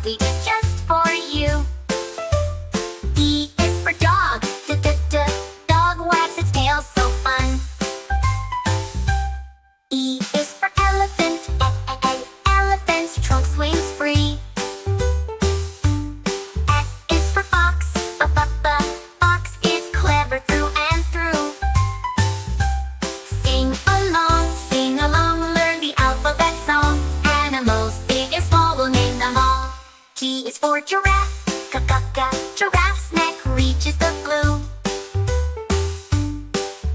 softly just for you. D is for dog. Dog wags its tail, so fun. E is for elephant. Elephant's trunk swings free. F is for fox. Fox is clever through and through. Sing along, learn the alphabet song. Animals, big and small, we'll name them all. G is for giraffe. Giraffe's neck reaches the blue.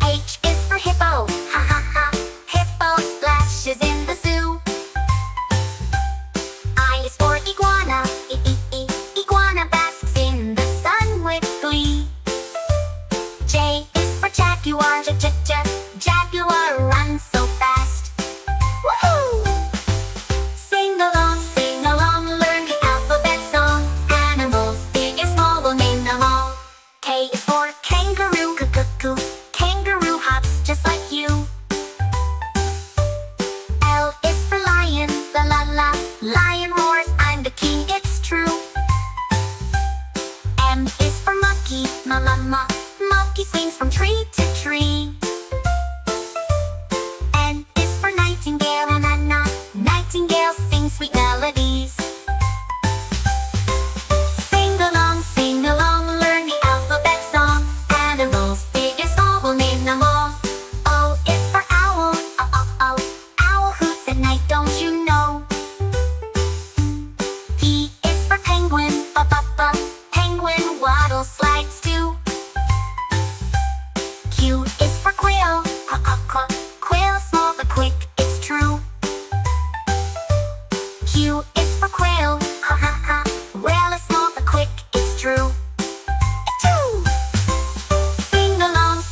H is for hippo. Hippo splashes in the zoo. I is for iguana. Iguana basks in the sun with glee. J is for jaguar. Jaguar runs so fast. Woohoo! Sing along, learn the alphabet song. Animals, big and small, we'll name them all. K is for kangaroo. Kangaroo hops just like you. L is for lion. Lion roars, I'm the king, it's true. M is for monkey. Monkey swings from tree to tree. N is for nightingale. Nightingale sings sweet melodies. Sing along, learn the alphabet song. Animals, big and small, we'll name them all. O is for owl. Owl hoots at night, don't you know? P is for penguin. Penguin waddles, slides too. Q is for quail. Quail small but quick, it's true. Q is for quail. Whale is small but quick, it's true.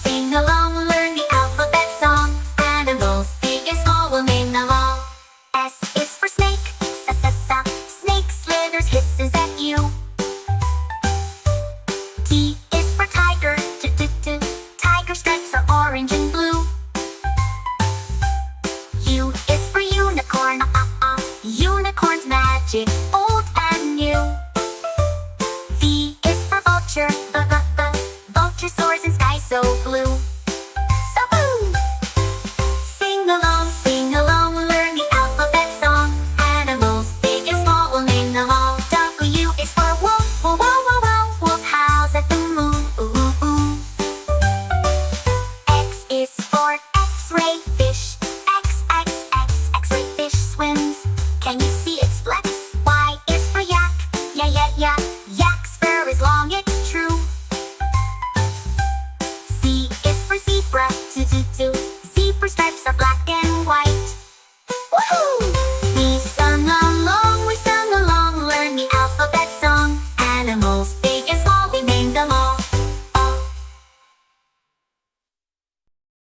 Sing along, learn the alphabet song. Animals, big and small, we'll name them all. S is for snake. Snake slithers, hisses at you. T is for tiger. Tiger stripes are orange and blue. U is for unicorn. Unicorn's magic, old and new. V is for vulture. Vulture soars in sky so blue. So blue! Sing along, learn the alphabet song. Animals, big and small, we'll name them all. W is for wolf. Wolf howls at the moon. X is for X-ray fish. X-ray fish swims. Can you see its flex? Y is for yak. Yak's fur is long, it's true. Z is for zebra. Zebra stripes are black